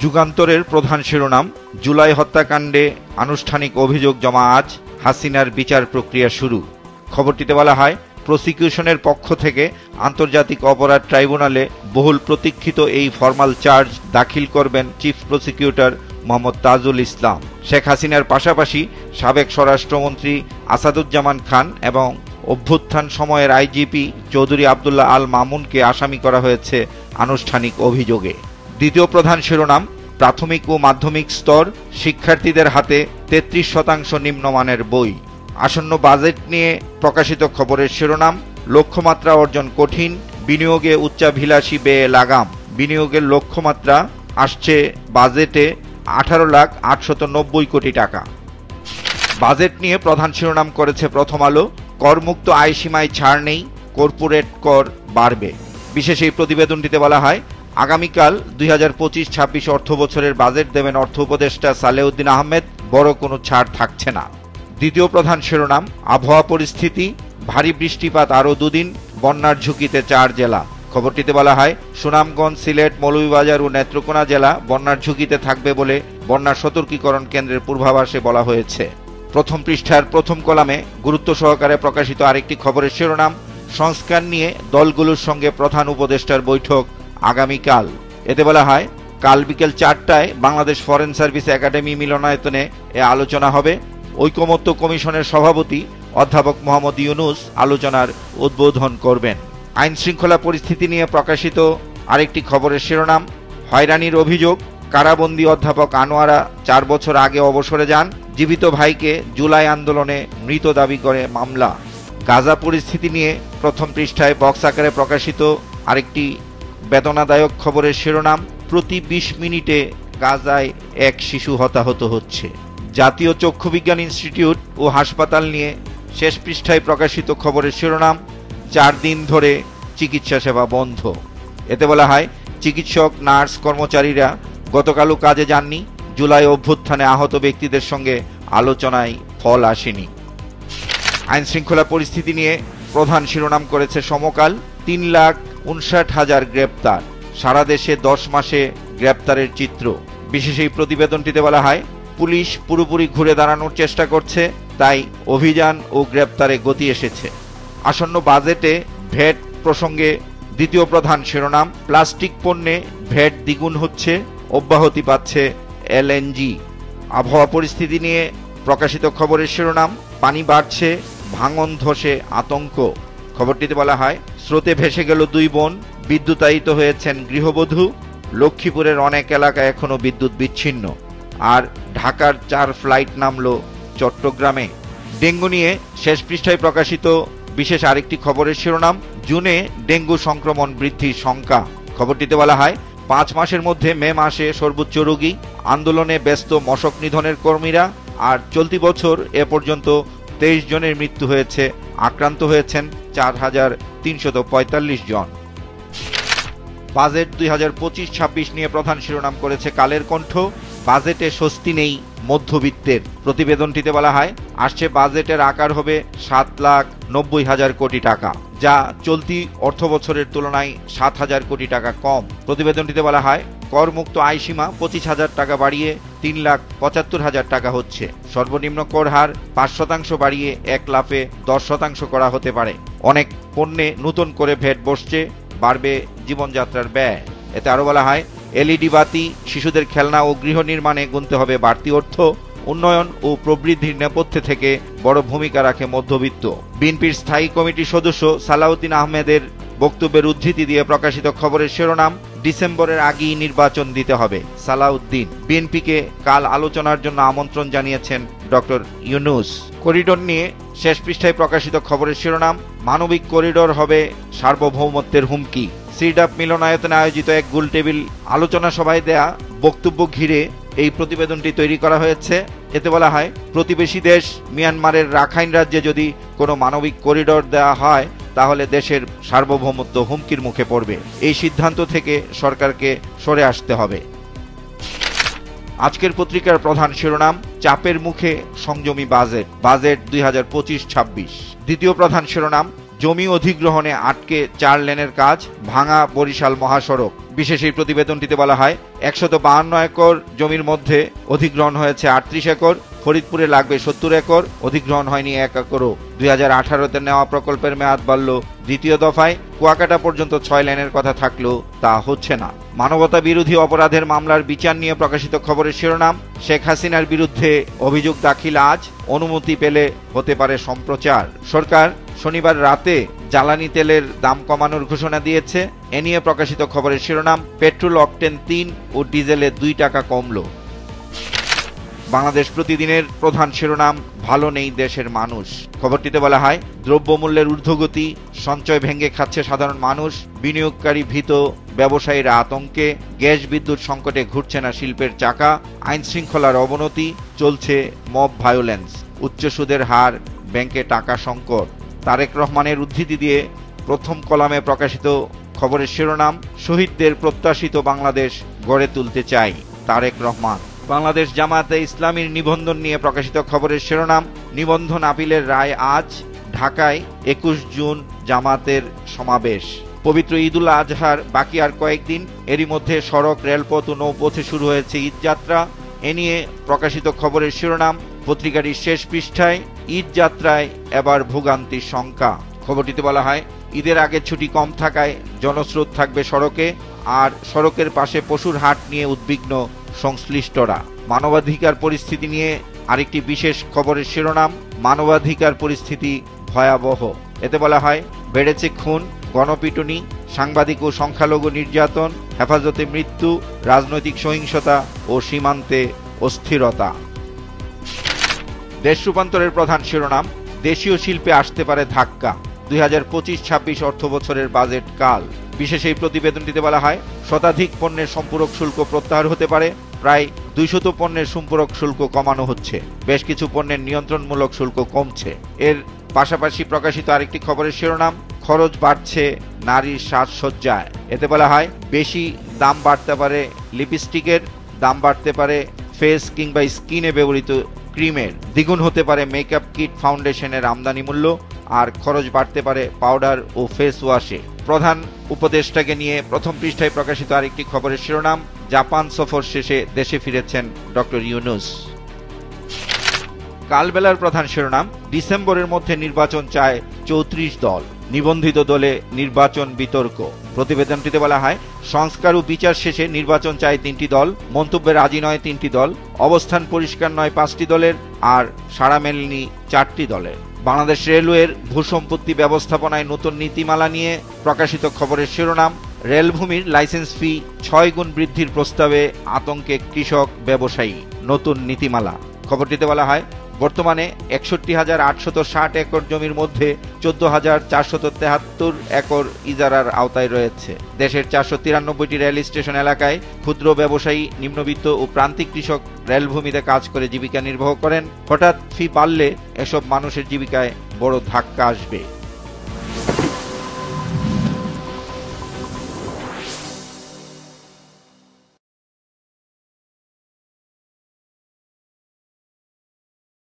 যুগান্তরের প্রধান শিরোনাম, জুলাই হত্যাকাণ্ডে আনুষ্ঠানিক অভিযোগ জমা আজ, হাসিনার বিচার প্রক্রিয়া শুরু। খবরটিতে বলা হয়, প্রসিকিউশনের পক্ষ থেকে আন্তর্জাতিক অপরাধ ট্রাইব্যুনালে বহুল প্রতীক্ষিত এই ফরমাল চার্জ দাখিল করবেন চিফ প্রসিকিউটর মোহাম্মদ তাজুল ইসলাম। শেখ হাসিনার পাশাপাশি সাবেক স্বরাষ্ট্রমন্ত্রী আসাদুজ্জামান খান এবং অভ্যুত্থান সময়ের আইজিপি চৌধুরী আবদুল্লাহ আল মামুনকে আসামি করা হয়েছে আনুষ্ঠানিক অভিযোগে। দ্বিতীয় প্রধান শিরোনাম, প্রাথমিক ও মাধ্যমিক স্তর শিক্ষার্থীদের হাতে 33% নিম্নমানের বই। আসন্ন বাজেট নিয়ে প্রকাশিত খবরের শিরোনাম, লক্ষ্যমাত্রা অর্জন কঠিন, বিনিয়োগে উচ্চাভিলাষী ব্যয়ে লাগাম। বিনিয়োগের লক্ষ্যমাত্রা আসছে বাজেটে 18,890 কোটি টাকা। বাজেট নিয়ে প্রধান শিরোনাম করেছে প্রথম আলো, করমুক্ত আয়সীমায় ছাড় নেই, কর্পোরেট কর বাড়বে। বিশেষ এই প্রতিবেদনটিতে বলা হয়, আগামীকাল 2025-26 অর্থ বছরের বাজেট দেবেন অর্থ উপদেষ্টা সালেউদ্দিন আহমেদ, বড় কোনো ছাড় থাকছে না। দ্বিতীয় প্রধান শিরোনাম, আবহাওয়া পরিস্থিতি, ভারী বৃষ্টিপাত আরও 2 দিন, বন্যার ঝুঁকিতে 4 জেলা। খবরটিতে বলা হয়, সুনামগঞ্জ, সিলেট, মৌলভীবাজার ও নেত্রকোনা জেলা বন্যার ঝুঁকিতে থাকবে বলে বন্যা সতর্কীকরণ কেন্দ্রের পূর্বাভাসে বলা হয়েছে। প্রথম পৃষ্ঠার প্রথম কলামে গুরুত্ব সহকারে প্রকাশিত আরেকটি খবরের শিরোনাম, সংস্কার নিয়ে দলগুলোর সঙ্গে প্রধান উপদেষ্টার বৈঠক আগামীকাল। এতে বলা হয়, কাল বিকেল 4টায় বাংলাদেশ ফরেন সার্ভিস একাডেমি মিলনায়তনে এ আলোচনা হবে। ঐকমত্য কমিশনের সভাপতি অধ্যাপক মোহাম্মদ ইউনুস আলোচনার উদ্বোধন করবেন। আইন শৃঙ্খলা পরিস্থিতি নিয়ে প্রকাশিত আরেকটি খবরের শিরোনাম, হয়রানির অভিযোগ, কারাবন্দী অধ্যাপক আনোয়ারা 4 বছর আগে অবসরে যান, জীবিত ভাইকে জুলাই আন্দোলনে মৃত দাবি করে মামলা। গাজা পরিস্থিতি নিয়ে প্রথম পৃষ্ঠায় বক্স আকারে প্রকাশিত আরেকটি বেদনাদায়ক খবরের শিরোনাম, প্রতি 20 মিনিটে গাজায় এক শিশু হতাহত হচ্ছে। জাতীয় চক্ষু বিজ্ঞান ইনস্টিটিউট ও হাসপাতাল নিয়ে শেষ পৃষ্ঠায় প্রকাশিত খবরের শিরোনাম, 4 দিন ধরে চিকিৎসা সেবা বন্ধ। এতে বলা হয়, চিকিৎসক, নার্স, কর্মচারীরা গতকালও কাজে যাননি। জুলাই অভ্যুত্থানে আহত ব্যক্তিদের সঙ্গে আলোচনায় ফল আসেনি। আইন শৃঙ্খলা পরিস্থিতি নিয়ে প্রধান শিরোনাম করেছে সমকাল, 3,59,000 গ্রেপ্তার, সারা দেশে 10 মাসে গ্রেপ্তারের চিত্র। বিশেষ এই প্রতিবেদনটিতে বলা হয়, পুলিশ পুরোপুরি ঘুরে দাঁড়ানোর চেষ্টা করছে, তাই অভিযান ও গ্রেপ্তারে গতি এসেছে। আসন্ন বাজেটে ভ্যাট প্রসঙ্গে দ্বিতীয় প্রধান শিরোনাম, প্লাস্টিক পণ্যে ভ্যাট দ্বিগুণ হচ্ছে, অব্যাহতি পাচ্ছে এলএনজি। আবহাওয়া পরিস্থিতি নিয়ে প্রকাশিত খবরের শিরোনাম, পানি বাড়ছে, ভাঙন ধসে আতঙ্ক। খবরটিতে বলা হয়, স্রোতে ভেসে গেল 2 বোন, বিদ্যুতায়িত হয়েছেন গৃহবধূ। লক্ষ্মীপুরের অনেক এলাকায় এখনো বিদ্যুৎ বিচ্ছিন্ন। আর ঢাকার 4 ফ্লাইট নামল চট্টগ্রামে। ডেঙ্গু নিয়ে শেষ পৃষ্ঠায় প্রকাশিত বিশেষ আরেকটি খবরের শিরোনাম, জুনে ডেঙ্গু সংক্রমণ বৃদ্ধির শঙ্কা। খবরটিতে বলা হয়, 5 মাসের মধ্যে মে মাসে সর্বোচ্চ রোগী, আন্দোলনে ব্যস্ত মশক নিধনের কর্মীরা। আর চলতি বছর এ পর্যন্ত 23 জনের মৃত্যু হয়েছে, আক্রান্ত হয়েছেন 4,345 জন। বাজেট 2025-26 নিয়ে প্রধান শিরোনাম করেছে কালের কণ্ঠ, বাজেটে স্বস্তি নেই মধ্যবিত্তের। প্রতিবেদনটিতে বলা হয়, আসছে বাজেটের আকার হবে 7,90,000 কোটি টাকা, যা চলতি অর্থ বছরের তুলনায় 7,000 কোটি টাকা কম। প্রতিবেদনটিতে বলা হয়, করমুক্ত আয়সীমা 25,000 টাকা বাড়িয়ে 3,75,000 টাকা হচ্ছে। সর্বনিম্ন কর হার 5% বাড়িয়ে 1 লাফে 10% করা হতে পারে। অনেক পণ্যে নতুন করে ভ্যাট বসছে, বাড়বে জীবনযাত্রার ব্যয়। এতে আরও বলা হয়, এলইডি বাতি, শিশুদের খেলনা ও গৃহ নির্মাণে গুনতে হবে বাড়তি অর্থ। উন্নয়ন ও প্রবৃদ্ধির নেপথ্যে থেকে বড় ভূমিকা রাখে মধ্যবিত্ত। বিএনপির স্থায়ী কমিটির সদস্য সালাউদ্দিন আহমেদের বক্তব্যের উদ্ধৃতি দিয়ে প্রকাশিত খবরের শিরোনাম, ডিসেম্বরের আগেই নির্বাচন দিতে হবে। সালাউদ্দিন বিএনপিকে কাল আলোচনার জন্য আমন্ত্রণ জানিয়েছেন ডক্টর ইউনুস। করিডোর নিয়ে শেষ পৃষ্ঠায় প্রকাশিত খবরের শিরোনাম, মানবিক করিডোর হবে সার্বভৌমত্বের হুমকি। সিডাপ মিলনায়তনে আয়োজিত এক গোলটেবিল আলোচনা সভায় দেয়া বক্তব্য ঘিরে এই প্রতিবেদনটি তৈরি করা হয়েছে। এতে বলা হয়, প্রতিবেশী দেশ মিয়ানমারের রাখাইন রাজ্যে যদি কোনো মানবিক করিডোর দেওয়া হয়, তাহলে দেশের সার্বভৌমত্ব হুমকির মুখে পড়বে। এই সিদ্ধান্ত থেকে সরকারকে সরে আসতে হবে। আজকের পত্রিকার প্রধান শিরোনাম, চাপের মুখে সংযমী বাজেট, বাজেট 2025-26। দ্বিতীয় প্রধান শিরোনাম, জমি অধিগ্রহণে আটকে 4 লেনের কাজ, ভাঙা বরিশাল মহাসড়ক। বিশেষ এই প্রতিবেদনটিতে বলা হয় 152 একর জমির মধ্যে অধিগ্রহণ হয়েছে 38 একর, ফরিদপুরে লাগবে 70 একর, অধিগ্রহণ হয়নি 1 একরও। 2018-তে নেওয়া প্রকল্পের মেয়াদ বাড়ল দ্বিতীয় দফায়, কুয়াকাটা পর্যন্ত 6 লেনের কথা থাকলেও তা হচ্ছে না। মানবতা বিরোধী অপরাধের মামলার বিচার নিয়ে প্রকাশিত খবরের শিরোনাম, শেখ হাসিনার বিরুদ্ধে অভিযোগ দাখিল আজ, অনুমতি পেলে হতে পারে সম্প্রচার। সরকার শনিবার রাতে জ্বালানি তেলের দাম কমানোর ঘোষণা দিয়েছে। এ নিয়ে প্রকাশিত খবরের শিরোনাম, পেট্রোল অকটেন 3 ও ডিজেলে 2 টাকা কমল। বাংলাদেশ প্রতিদিনের প্রধান শিরোনাম, ভালো নেই দেশের মানুষ। খবরটিতে বলা হয়, দ্রব্যমূল্যের ঊর্ধ্বগতি, সঞ্চয় ভেঙে খাচ্ছে সাধারণ মানুষ, বিনিয়োগকারী ভীত, ব্যবসায়ীরা আতঙ্কে, গ্যাস বিদ্যুৎ সংকটে ঘুরছে না শিল্পের চাকা, আইন শৃঙ্খলার অবনতি, চলছে মব ভায়োলেন্স, উচ্চ সুদের হার, ব্যাংকে টাকা সংকট। তারেক রহমানের উদ্ধৃতি দিয়ে প্রথম কলামে প্রকাশিত খবরের শিরোনাম, শহীদদের প্রত্যাশিত বাংলাদেশ গড়ে তুলতে চাই, তারেক রহমান। বাংলাদেশ জামায়াতে ইসলামীর নিবন্ধন নিয়ে প্রকাশিত খবরের শিরোনাম, নিবন্ধন আপিলের রায় আজ, ঢাকায় 21 জুন জামায়াতের সমাবেশ। পবিত্র ঈদুল আজহার বাকি আর কয়েকদিন, এরই মধ্যে সড়ক, রেলপথ ও নৌপথে শুরু হয়েছে ঈদযাত্রা। এ নিয়ে প্রকাশিত খবরের শিরোনাম, পত্রিকাটির শেষ পৃষ্ঠায়, ঈদ যাত্রায় এবার ভোগান্তির শঙ্কা। খবরটিতে বলা হয়, ঈদের আগে ছুটি কম থাকায় জনস্রোত থাকবে সড়কে, আর সড়কের পাশে পশুর হাট নিয়ে উদ্বিগ্ন সংশ্লিষ্টরা। মানবাধিকার পরিস্থিতি নিয়ে আরেকটি বিশেষ খবরের শিরোনাম, মানবাধিকার পরিস্থিতি ভয়াবহ। এতে বলা হয়, বেড়েছে খুন, গণপিটুনি, সাংবাদিক ও সংখ্যালঘু নির্যাতন, হেফাজতে মৃত্যু, রাজনৈতিক সহিংসতা ও সীমান্তে অস্থিরতা। দেশ রূপান্তরের প্রধান শিরোনাম, দেশীয় শিল্পে আসতে পারে ধাক্কা, 2025-26 অর্থ বছরের বাজেট কাল। বিশেষ এই প্রতিবেদনটিতে বলা হয়, শতাধিক পণ্যের সম্পূরক শুল্ক প্রত্যাহার হতে পারে, প্রায় 200 পণ্যের সম্পূরক শুল্ক কমানো হচ্ছে, বেশ কিছু পণ্যের নিয়ন্ত্রণমূলক শুল্ক কমছে। এর পাশাপাশি প্রকাশিত আরেকটি খবরের শিরোনাম, খরচ বাড়ছে নারীর সাজসজ্জায়। এতে বলা হয়, বেশি দাম বাড়তে পারে লিপস্টিকের, দাম বাড়তে পারে ফেস কিংবা স্কিনে ব্যবহৃত ক্রিমের, দ্বিগুণ হতে পারে মেকআপ কিট, ফাউন্ডেশনের আমদানি মূল্য, আর খরচ বাড়তে পারে পাউডার ও ফেস ওয়াশে। প্রধান উপদেষ্টাকে নিয়ে প্রথম পৃষ্ঠায় প্রকাশিত আরেকটি খবরের শিরোনাম, জাপান সফর শেষে দেশে ফিরেছেন ডক্টর ইউনূস। কালবেলার প্রধান শিরোনাম, ডিসেম্বরের মধ্যে নির্বাচন চায় 34 দল, নিবন্ধিত দলে নির্বাচন বিতর্ক। প্রতিবেদনটিতে বলা হয়, সংস্কার ও বিচার শেষে নির্বাচন চায় 3টি দল, মন্তব্যে রাজি নয় 3টি দল, অবস্থান পরিষ্কার নয় 5টি দলের, আর সাড়া মেলেনি 4টি দলের। বাংলাদেশ রেলওয়ের ভূসম্পত্তি ব্যবস্থাপনায় নতুন নীতিমালা নিয়ে প্রকাশিত খবরের শিরোনাম, রেলভূমির লাইসেন্স ফি 6 গুণ বৃদ্ধির প্রস্তাবে আতঙ্কে কৃষক, ব্যবসায়ী, নতুন নীতিমালা। খবরটিতে বলা হয়, বর্তমানে 61,860 একর জমির মধ্যে 14,473 একর ইজারার আওতায় রয়েছে। দেশের 493টি রেল স্টেশন এলাকায় ক্ষুদ্র ব্যবসায়ী, নিম্নবিত্ত ও প্রান্তিক কৃষক রেলভূমিতে কাজ করে জীবিকা নির্বাহ করেন। হঠাৎ ফি বাড়লে এসব মানুষের জীবিকায় বড় ধাক্কা আসবে।